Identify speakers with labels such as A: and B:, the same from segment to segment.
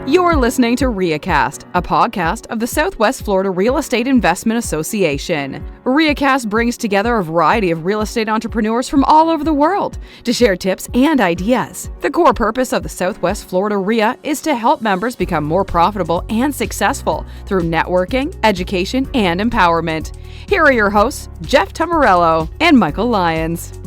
A: You're listening to REIAcast, a podcast of the Southwest Florida Real Estate Investment Association. REIAcast brings together a variety of real estate entrepreneurs from all over the world to share tips and ideas. The core purpose of the Southwest Florida REIA is to help members become more profitable and successful through networking, education, and empowerment. Here are your hosts, Jeff Tamarello and Michael Lyons.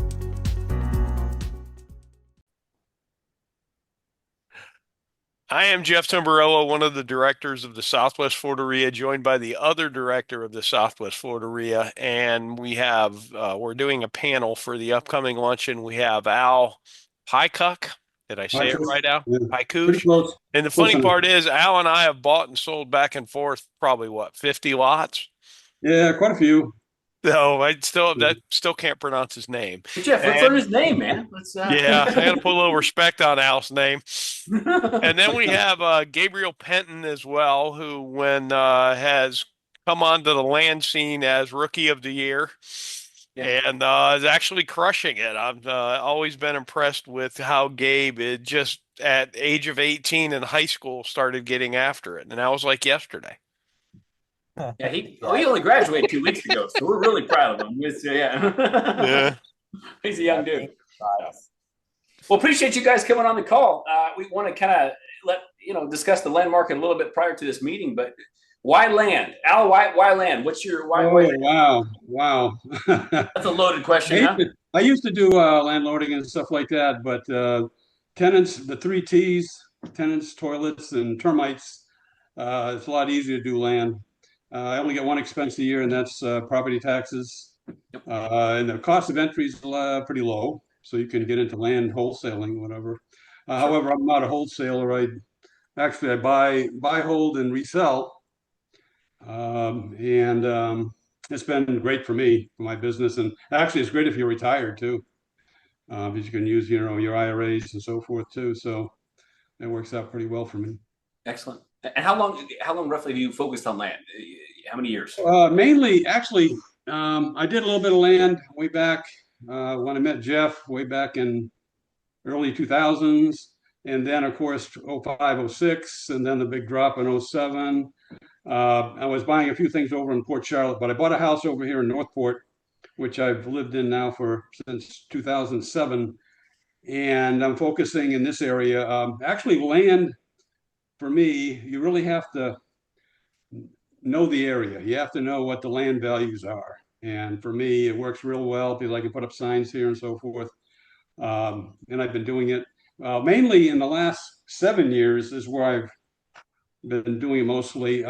B: I am Jeff Tamburello, one of the directors of the Southwest Florida REIA, joined by the other director of the Southwest Florida REIA, and we're doing a panel for the upcoming luncheon. We have Al Pykuch. Did I say it right, Al?
C: Yeah. Pretty
B: Pykuch.
C: close.
B: And the
C: Close
B: funny
C: enough.
B: part is, Al and I have bought and sold back and forth probably 50 lots?
C: Yeah, quite a few.
B: No, still can't pronounce his name.
D: Hey, Jeff, let's learn his name, man.
B: Yeah, I got to put a little respect on Al's name. And then we have Gabriel Penton as well, who has come onto the land scene as Rookie of the Year, and is actually crushing it. I've always been impressed with how Gabe, just at age of 18 in high school, started getting after it, and that was like yesterday.
D: Yeah, he only graduated 2 weeks ago, so we're really proud of him.
B: Yeah.
D: He's a young dude. Well, appreciate you guys coming on the call. We want to kind of discuss the land market a little bit prior to this meeting, but why land? Al, why land? What's your why?
C: Wow.
D: That's a loaded question.
C: I used to do landlording and stuff like that, but tenants, the 3 T's, tenants, toilets, and termites, it's a lot easier to do land. I only get one expense a year, and that's property taxes. And the cost of entry is pretty low, so you can get into land wholesaling, whatever. However, I'm not a wholesaler. I buy, hold, and resell. It's been great for me, for my business. And actually, it's great if you're retired too, because you can use, your IRAs and so forth too. So it works out pretty well for me.
D: Excellent. And how long roughly have you focused on land? How many years?
C: Mainly, actually, I did a little bit of land way back when I met Jeff, way back in early 2000s. And then, of course, 05, 06, and then the big drop in 07. I was buying a few things over in Port Charlotte, but I bought a house over here in Northport, which I've lived in now since 2007. And I'm focusing in this area. Actually, land, for me, you really have to know the area. You have to know what the land values are. And for me, it works real well because I can put up signs here and so forth. And I've been doing it mainly in the last 7 years is where I've been doing it mostly,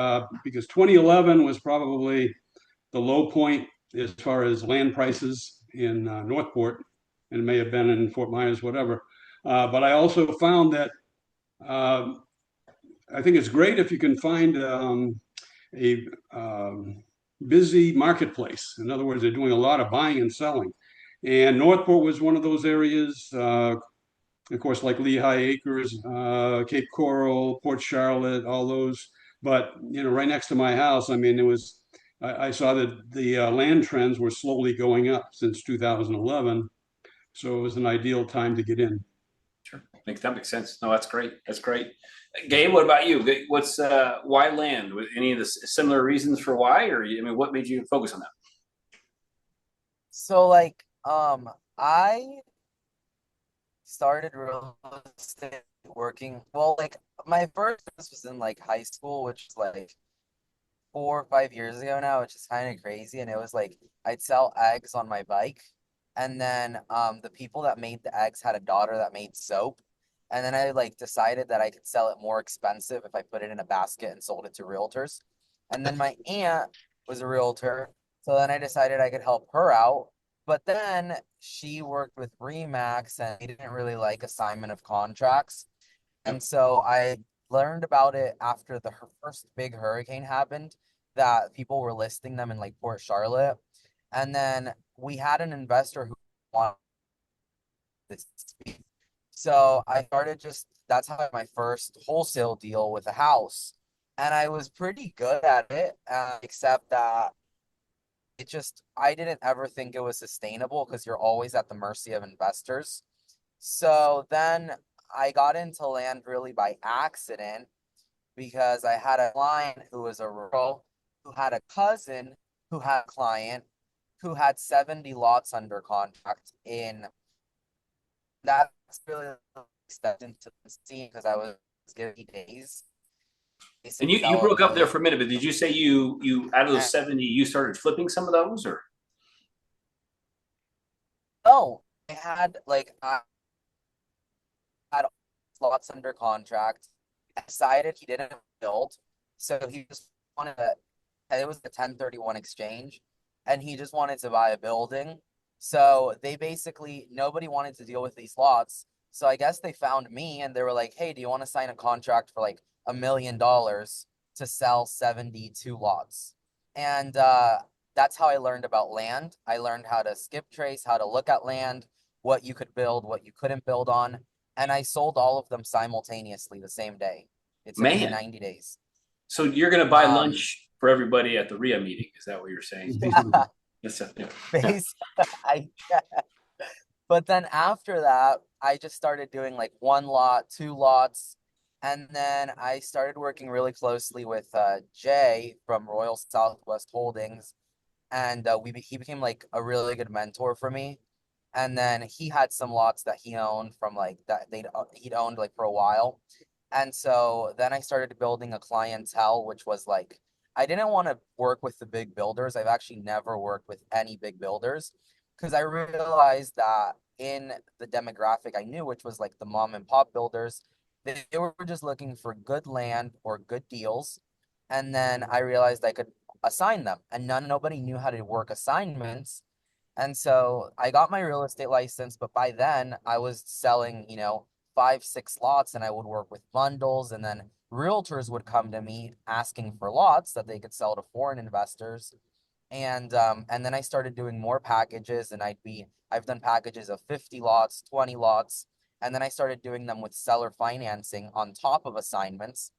C: because 2011 was probably the low point as far as land prices in Northport, and it may have been in Fort Myers, whatever. But I also found that I think it's great if you can find a busy marketplace. In other words, they're doing a lot of buying and selling. And Northport was one of those areas, of course, like Lehigh Acres, Cape Coral, Port Charlotte, all those. But, right next to my house, I mean, I saw that the land trends were slowly going up since 2011. So it was an ideal time to get in.
D: Sure. That makes sense. No, that's great. That's great. Gabe, what about you? What's why land? Any of the similar reasons for why, or what made you focus on that?
E: So I started real estate working. Well, my first business was in high school, which is 4 or 5 years ago now, which is kind of crazy. And it was I'd sell eggs on my bike. And then the people that made the eggs had a daughter that made soap. And then I decided that I could sell it more expensive if I put it in a basket and sold it to realtors. And then my aunt was a realtor. So then I decided I could help her out. But then she worked with Remax and he didn't really like assignment of contracts. And so I learned about it after the first big hurricane happened, that people were listing them in Port Charlotte. And then we had an investor who wanted this. So I started that's how I had my first wholesale deal with a house. And I was pretty good at it, except that I didn't ever think it was sustainable because you're always at the mercy of investors. So then I got into land really by accident. because I had a client who was a rural, who had a cousin who had a client who had 70 lots under contract in. That's really stepped into the scene because I was giving days.
D: And you
E: Sell a
D: broke up there
E: million.
D: for a minute, but did you say you out of those
E: And
D: 70, you started flipping some of those, or?
E: no, I had lots under contract. Decided he didn't build, so he just wanted to. It was a 1031 exchange, and he just wanted to buy a building. So they basically nobody wanted to deal with these lots. So I guess they found me, and they were like, "Hey, do you want to sign a contract for like $1 million to sell 72 lots?" And that's how I learned about land. I learned how to skip trace, how to look at land, what you could build, what you couldn't build on, and I sold all of them simultaneously the same day. It took me
D: Man,
E: 90 days.
D: so you're going to buy
E: Um,
D: lunch for everybody at the REIA meeting? Is that what you're saying? Yes, yeah.
E: base, I, but then after that, I just started doing like 1 lot, 2 lots, and then I started working really closely with Jay from Royal Southwest Holdings, and he became like a really good mentor for me. And then he had some lots that he owned from like that he'd owned like for a while. And so then I started building a clientele, which was like I didn't want to work with the big builders. I've actually never worked with any big builders because I realized that in the demographic I knew, which was like the mom and pop builders, they were just looking for good land or good deals. And then I realized I could assign them, and nobody knew how to work assignments. And so I got my real estate license, but by then I was selling, 5, 6 lots, and I would work with bundles. And then realtors would come to me asking for lots that they could sell to foreign investors. And then I started doing more packages, and I've done packages of 50 lots, 20 lots, and then I started doing them with seller financing on top of assignments.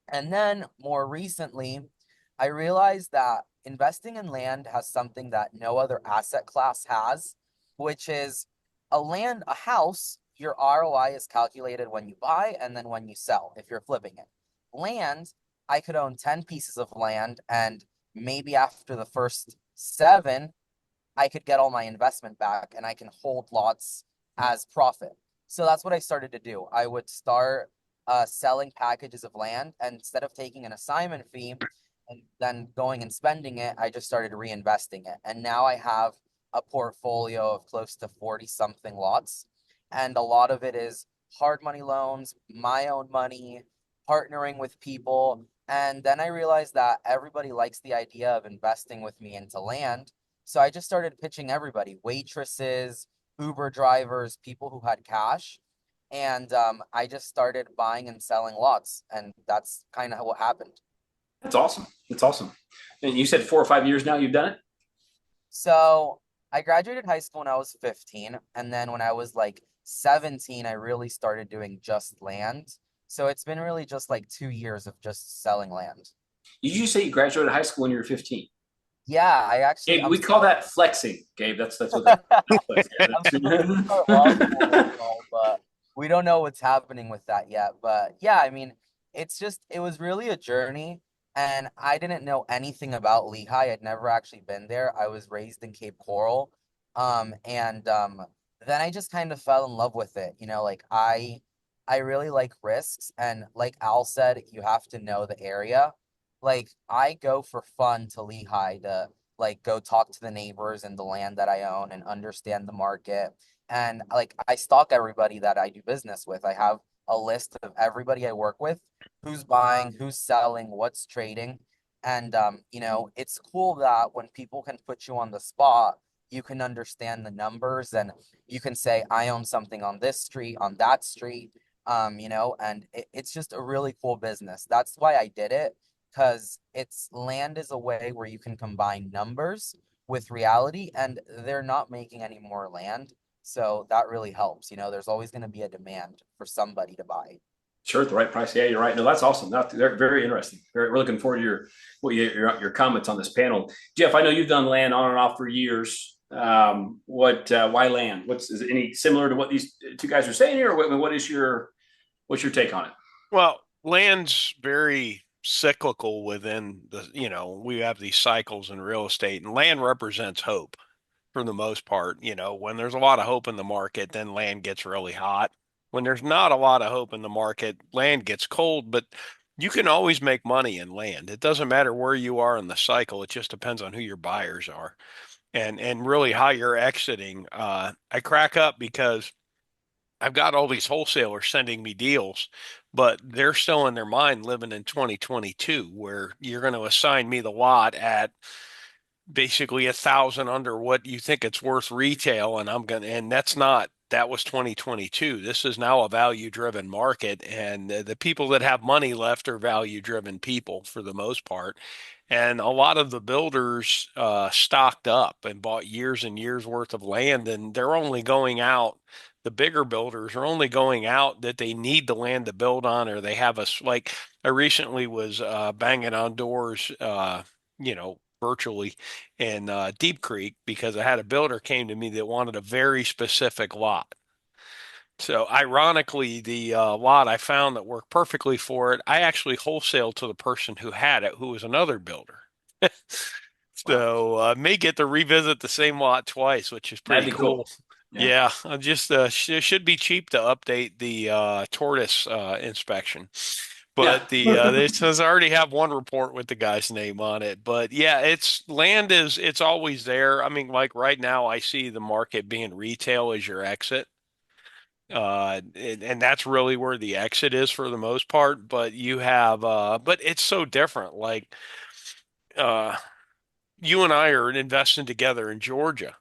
E: And then more recently, I realized that investing in land has something that no other asset class has, which is a house, your ROI is calculated when you buy and then when you sell, if you're flipping it. Land, I could own 10 pieces of land, and maybe after the first 7, I could get all my investment back and I can hold lots as profit. So that's what I started to do. I would start selling packages of land, and instead of taking an assignment fee and then going and spending it, I just started reinvesting it. And now I have a portfolio of close to 40 something lots. And a lot of it is hard money loans, my own money, partnering with people. And then I realized that everybody likes the idea of investing with me into land. So I just started pitching everybody, waitresses, Uber drivers, people who had cash. And I just started buying and selling lots. And that's kind of what happened.
D: That's awesome. That's awesome. And you said 4 or 5 years now you've done it?
E: So I graduated high school when I was 15. And then when I was like 17, I really started doing just land. So it's been really just like 2 years of just selling land.
D: Did you say you graduated high school when you were 15?
E: Yeah, I actually.
D: Gabe, we call that flexing, Gabe. That's what that
E: But we don't know what's happening with that yet. But yeah, I mean, it was really a journey, and I didn't know anything about Lehigh. I'd never actually been there. I was raised in Cape Coral. And then I just kind of fell in love with it. Like I really like risks, and like Al said, you have to know the area. Like I go for fun to Lehigh to like go talk to the neighbors and the land that I own and understand the market. And like I stalk everybody that I do business with. I have a list of everybody I work with, who's buying, who's selling, what's trading. And it's cool that when people can put you on the spot, you can understand the numbers, and you can say, I own something on this street, on that street. And it's just a really cool business. That's why I did it, because land is a way where you can combine numbers with reality, and they're not making any more land. So that really helps. There's always going to be a demand for somebody to buy.
D: Sure, at the right price. Yeah, you're right. No, that's awesome. They're very interesting. We're looking forward to your comments on this panel. Jeff, I know you've done land on and off for years. Why land? Is it any similar to what these two guys are saying here? Or what's your take on it?
B: Well, land's very cyclical within the, we have these cycles in real estate, and land represents hope for the most part. When there's a lot of hope in the market, then land gets really hot. When there's not a lot of hope in the market, land gets cold, but you can always make money in land. It doesn't matter where you are in the cycle. It just depends on who your buyers are and really how you're exiting. I crack up because I've got all these wholesalers sending me deals, but they're still in their mind living in 2022, where you're going to assign me the lot at basically 1,000 under what you think it's worth retail, and that was 2022. This is now a value driven market, and the people that have money left are value driven people for the most part. And a lot of the builders stocked up and bought years and years worth of land, and they're only going out. The bigger builders are only going out that they need the land to build on, or they have like I recently was banging on doors, virtually in Deep Creek, because I had a builder came to me that wanted a very specific lot. So ironically, the lot I found that worked perfectly for it, I actually wholesaled to the person who had it, who was another builder. So may get to revisit the same lot twice, which is pretty cool. Yeah, just it should be cheap to update the tortoise inspection. But it says I already have one report with the guy's name on it. But yeah, it's always there. I mean, like right now, I see the market being retail as your exit. And that's really where the exit is for the most part. But but it's so different. Like, uh, you and I are investing together in Georgia,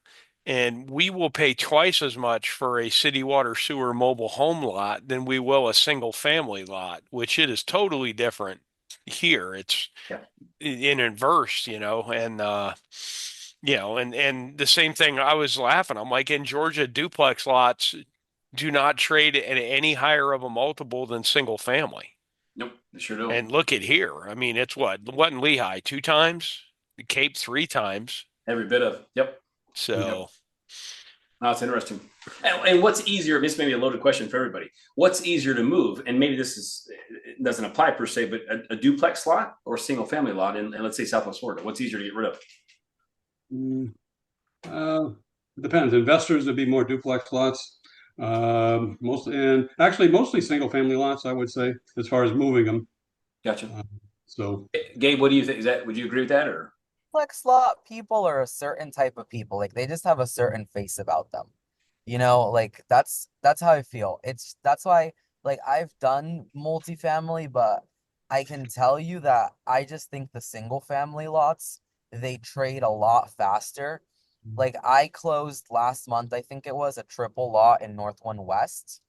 B: and we will pay twice as much for a city water sewer mobile home lot than we will a single family lot, which it is totally different here. It's in inverse, and the same thing. I was laughing. I'm like, in Georgia, duplex lots do not trade at any higher of a multiple than single family.
D: Nope, they sure don't.
B: And look at here. I mean, it's what in Lehigh, 2 times, the Cape 3 times.
D: Every bit of, yep.
B: So,
D: yep. Oh, it's interesting. And what's easier? This may be a loaded question for everybody. What's easier to move? And maybe it doesn't apply per se, but a duplex lot or a single family lot in let's say Southwest Florida. What's easier to get rid
C: of? Depends. Investors would be more duplex lots. Mostly single family lots, I would say, as far as moving them.
D: Gotcha.
C: So,
D: Gabe, what do you think? Would you agree with that, or?
E: Duplex lot people are a certain type of people. Like they just have a certain face about them. Like that's how I feel. That's why like I've done multifamily, but I can tell you that I just think the single family lots, they trade a lot faster. Like I closed last month, I think it was a triple lot in North One West,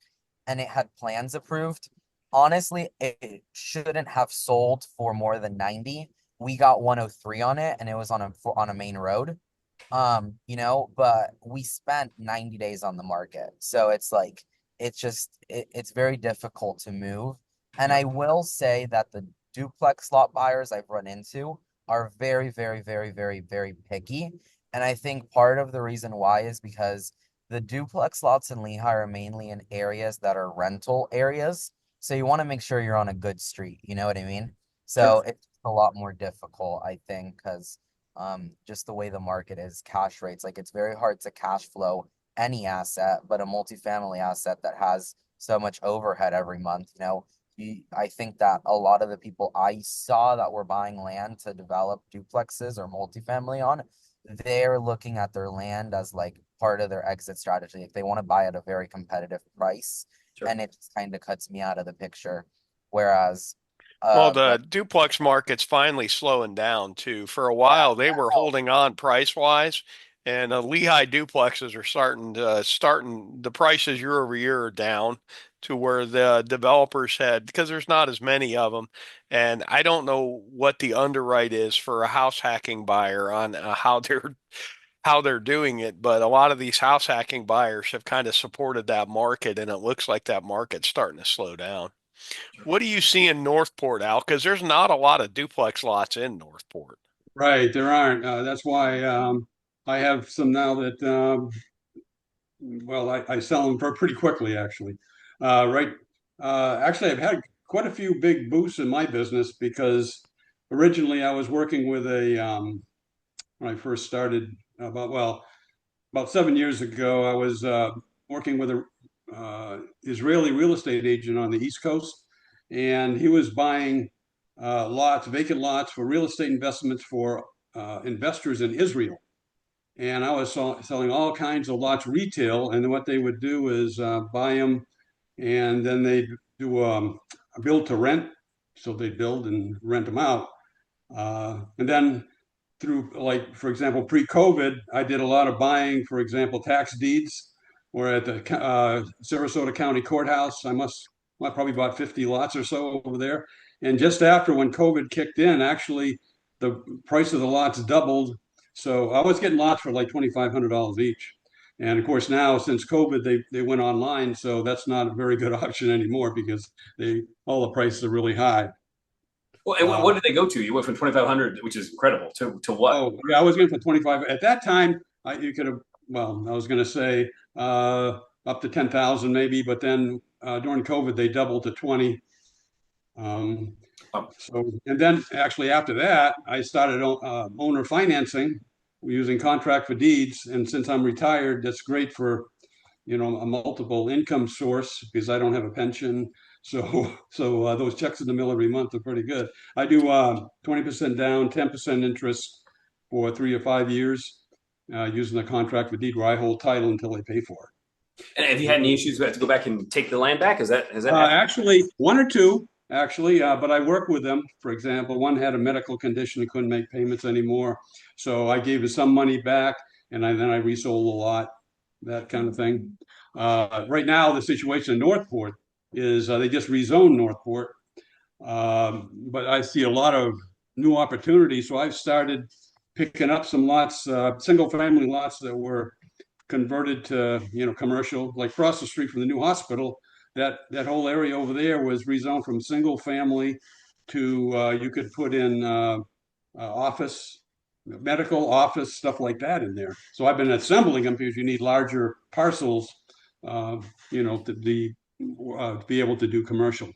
E: and it had plans approved. Honestly, it shouldn't have sold for more than 90. We got 103 on it, and it was on a main road. But we spent 90 days on the market. So it's like it's very difficult to move. And I will say that the duplex lot buyers I've run into are very, very, very, very, very picky. And I think part of the reason why is because the duplex lots in Lehigh are mainly in areas that are rental areas. So you want to make sure you're on a good street. You know what I mean? So it's a lot more difficult, I think, because just the way the market is, cash rates, like it's very hard to cash flow any asset, but a multifamily asset that has so much overhead every month, I think that a lot of the people I saw that were buying land to develop duplexes or multifamily on, they're looking at their land as like part of their exit strategy. If they want to buy at a very competitive price, and it just kind of cuts me out of the picture. Whereas,
B: well, the duplex market's finally slowing down too. For a while, they were holding on price wise, and Lehigh duplexes are starting the prices year over year are down to where the developers had, because there's not as many of them. And I don't know what the underwrite is for a house hacking buyer on how they're doing it, but a lot of these house hacking buyers have kind of supported that market, and it looks like that market's starting to slow down. What do you see in Northport, Al? Because there's not a lot of duplex lots in Northport.
C: Right, there aren't. That's why I have some now that I sell them pretty quickly, actually. Actually, I've had quite a few big boosts in my business because originally I was working with when I first started about 7 years ago, I was working with a Israeli real estate agent on the East Coast, and he was buying vacant lots for real estate investments for investors in Israel. And I was selling all kinds of lots retail, and what they would do is buy them, and then they'd do a build to rent. So they'd build and rent them out. And then through, like, for example, pre-COVID, I did a lot of buying, for example, tax deeds. We're at the Sarasota County Courthouse. I probably bought 50 lots or so over there. And just after when COVID kicked in, actually, the price of the lots doubled. So I was getting lots for like $2,500 each. And of course, now since COVID, they went online. So that's not a very good option anymore because all the prices are really high.
D: Well, and what did they go to? You went from 2,500, which is incredible, to what?
C: Oh, yeah, I was going for 25. At that time, you could have, well, I was going to say up to 10,000 maybe, but then during COVID, they doubled to 20. And then actually after that, I started owner financing using contract for deeds. And since I'm retired, that's great for, a multiple income source because I don't have a pension. So those checks in the mail every month are pretty good. I do 20% down, 10% interest for 3 or 5 years using the contract for deed where I hold title until they pay for it.
D: And have you had any issues with have to go back and take the land back? Has that
C: actually one or two but I work with them. For example, one had a medical condition and couldn't make payments anymore, so I gave him some money back, and then I resold a lot, that kind of thing. Right now, the situation in Northport is they just rezoned Northport, but I see a lot of new opportunities. So I've started picking up some lots, single-family lots that were converted to commercial, like across the street from the new hospital. That whole area over there was rezoned from single-family to you could put in office, medical office, stuff like that in there. So I've been assembling them because you need larger parcels, to be able to do commercial.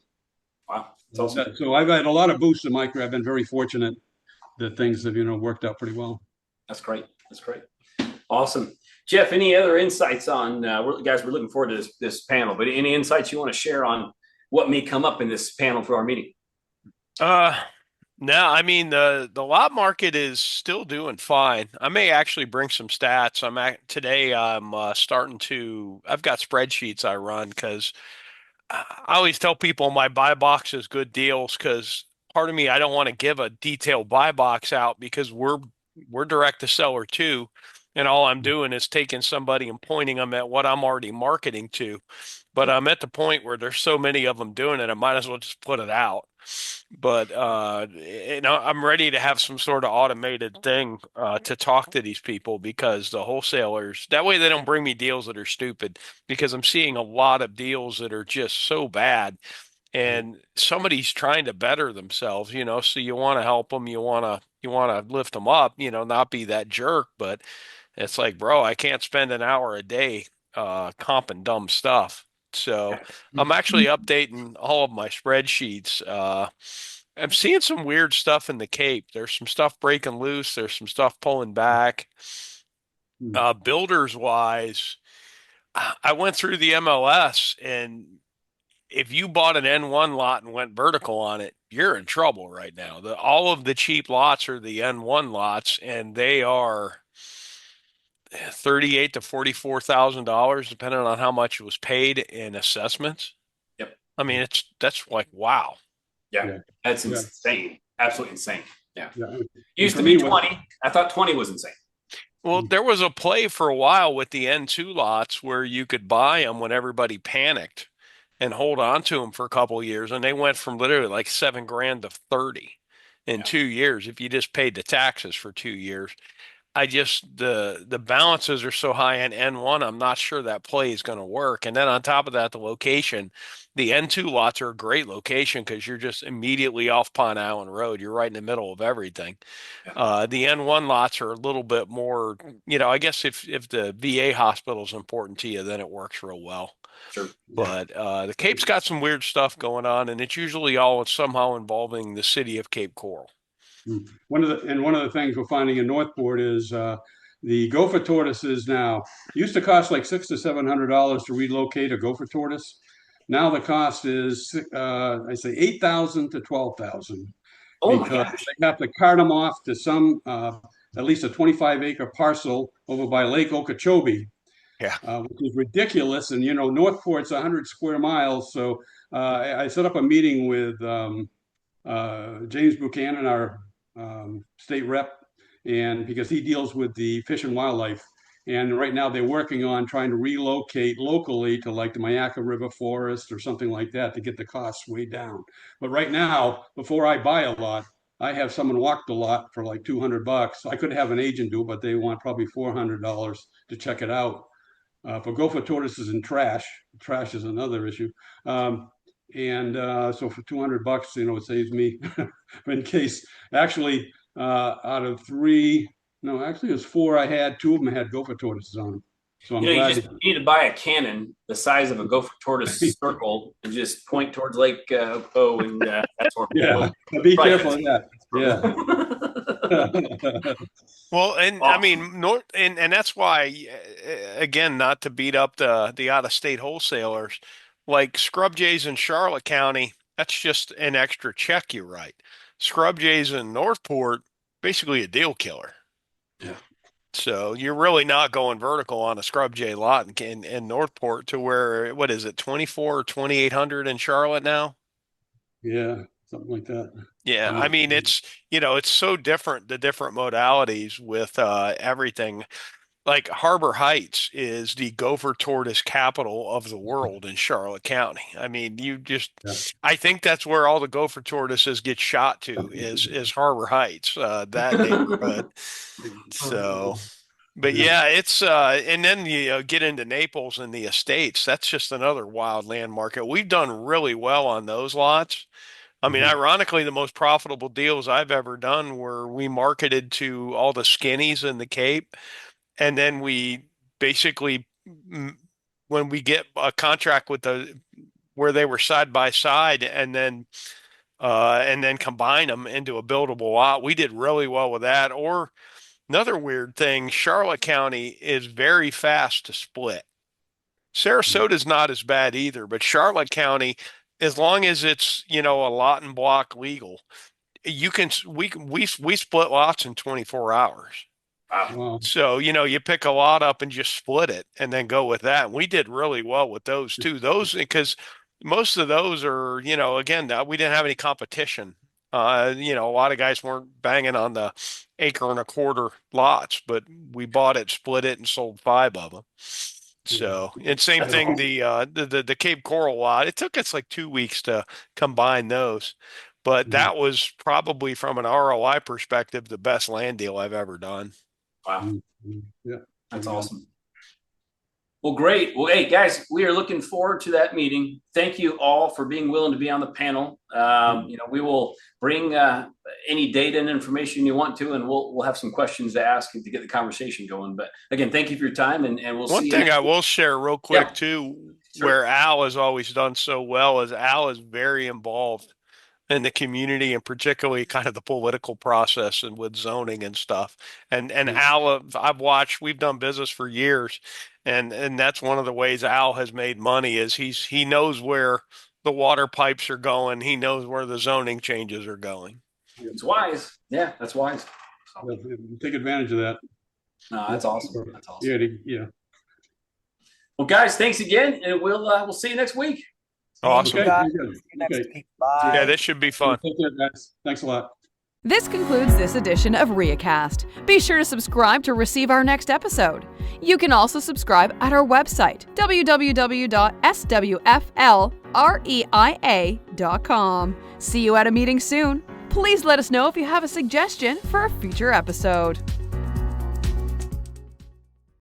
D: Wow, that's awesome.
C: So I've had a lot of boosts in my career. I've been very fortunate that things have worked out pretty well.
D: That's great. Awesome. Jeff, any other insights on guys? We're looking forward to this panel, but any insights you want to share on what may come up in this panel for our meeting?
B: No, I mean the lot market is still doing fine. I may actually bring some stats. Today I'm starting to. I've got spreadsheets I run because I always tell people my buy box is good deals because part of me I don't want to give a detailed buy box out because we're direct to seller too, and all I'm doing is taking somebody and pointing them at what I'm already marketing to. But I'm at the point where there's so many of them doing it, I might as well just put it out. But I'm ready to have some sort of automated thing to talk to these people because the wholesalers, that way they don't bring me deals that are stupid because I'm seeing a lot of deals that are just so bad and somebody's trying to better themselves, so you want to help them, you want to lift them up, not be that jerk, but it's like, bro, I can't spend an hour a day comping dumb stuff. So I'm actually updating all of my spreadsheets. I'm seeing some weird stuff in the Cape. There's some stuff breaking loose. There's some stuff pulling back. Builders wise, I went through the MLS, and if you bought an N1 lot and went vertical on it, you're in trouble right now. All of the cheap lots are the N1 lots, and they are $38,000 to $44,000, depending on how much was paid in assessments.
D: Yep.
B: I mean, that's like, wow.
D: Yeah. That's insane. Absolutely insane. Yeah.
C: Yeah.
D: Used to be 20. I thought 20 was insane.
B: Well, there was a play for a while with the N2 lots where you could buy them when everybody panicked and hold on to them for a couple of years, and they went from literally like $7,000 to 30 in 2 years if you just paid the taxes for 2 years. The balances are so high in N1, I'm not sure that play is going to work. And then on top of that, the location, the N2 lots are a great location because you're just immediately off Pond Island Road. You're right in the middle of everything. The N1 lots are a little bit more, I guess if the VA hospital is important to you, then it works real well.
D: Sure.
B: But the Cape's got some weird stuff going on, and it's usually all somehow involving the city of Cape Coral.
C: One of the things we're finding in Northport is the gopher tortoises now used to cost like $600 to $700 to relocate a gopher tortoise. Now the cost is I say $8,000 to $12,000 because they have to cart them off to some at least a 25-acre parcel over by Lake Okeechobee.
B: Yeah.
C: Which is ridiculous. And, Northport's 100 square miles. So I set up a meeting with James Buchanan, our state rep, and because he deals with the Fish and Wildlife. And right now they're working on trying to relocate locally to like the Myakka River Forest or something like that to get the costs way down. But right now, before I buy a lot, I have someone walk the lot for like $200. I could have an agent do it, but they want probably $400 to check it out. For gopher tortoises and trash is another issue. So for $200, it saves me in case. Actually, out of three, no, actually it was four I had. Two of them had gopher tortoises on them. So I'm glad.
D: You need to buy a cannon the size of a gopher tortoise circle and just point towards Lake Po, and that's where.
C: Yeah, be careful of that. Yeah.
B: Well, and I mean, and that's why, again, not to beat up the out-of-state wholesalers, like scrub jays in Charlotte County, that's just an extra check you write. Scrub jays in Northport, basically a deal killer.
D: Yeah.
B: So you're really not going vertical on a scrub jay lot in Northport to where, what is it, 24 or 2,800 in Charlotte now?
C: Yeah, something like that.
B: Yeah, I mean, it's so different, the different modalities with everything. Like Harbor Heights is the gopher tortoise capital of the world in Charlotte County. I mean, I think that's where all the gopher tortoises get shot to is Harbor Heights, that neighborhood. So, but yeah, it's and then you get into Naples and the estates. That's just another wild land market. We've done really well on those lots. I mean, ironically, the most profitable deals I've ever done were we marketed to all the skinnies in the Cape. And then we basically, when we get a contract with where they were side by side and then combine them into a buildable lot, we did really well with that. Or another weird thing, Charlotte County is very fast to split. Sarasota's not as bad either, but Charlotte County, as long as it's, a lot and block legal, we split lots in 24 hours.
C: Wow.
B: So, you pick a lot up and just split it and then go with that. And we did really well with those too. Those, because most of those are, again, we didn't have any competition. A lot of guys weren't banging on the acre and a quarter lots, but we bought it, split it, and sold 5 of them. So, and same thing, the Cape Coral lot, it took us like 2 weeks to combine those. But that was probably, from an ROI perspective, the best land deal I've ever done.
D: Wow.
C: Yeah.
D: That's awesome. Well, great. Well, hey, guys, we are looking forward to that meeting. Thank you all for being willing to be on the panel. We will bring any data and information you want to, and we'll have some questions to ask to get the conversation going. But again, thank you for your time, and we'll see you.
B: One thing I will share real quick too, where Al has always done so well, is Al is very involved in the community, and particularly kind of the political process and with zoning and stuff. And Al, I've watched, we've done business for years, and that's one of the ways Al has made money is he knows where the water pipes are going. He knows where the zoning changes are going.
D: It's wise. Yeah, that's wise.
C: So, take advantage of that.
D: No, that's awesome. That's awesome.
C: Yeah.
D: Well, guys, thanks again, and we'll see you next week.
B: Awesome.
C: Okay.
E: See you next week. Bye.
B: Yeah, this should be fun.
C: Take care, guys. Thanks a lot.
A: This concludes this edition of REIAcast. Be sure to subscribe to receive our next episode. You can also subscribe at our website, www.swflreia.com. See you at a meeting soon. Please let us know if you have a suggestion for a future episode.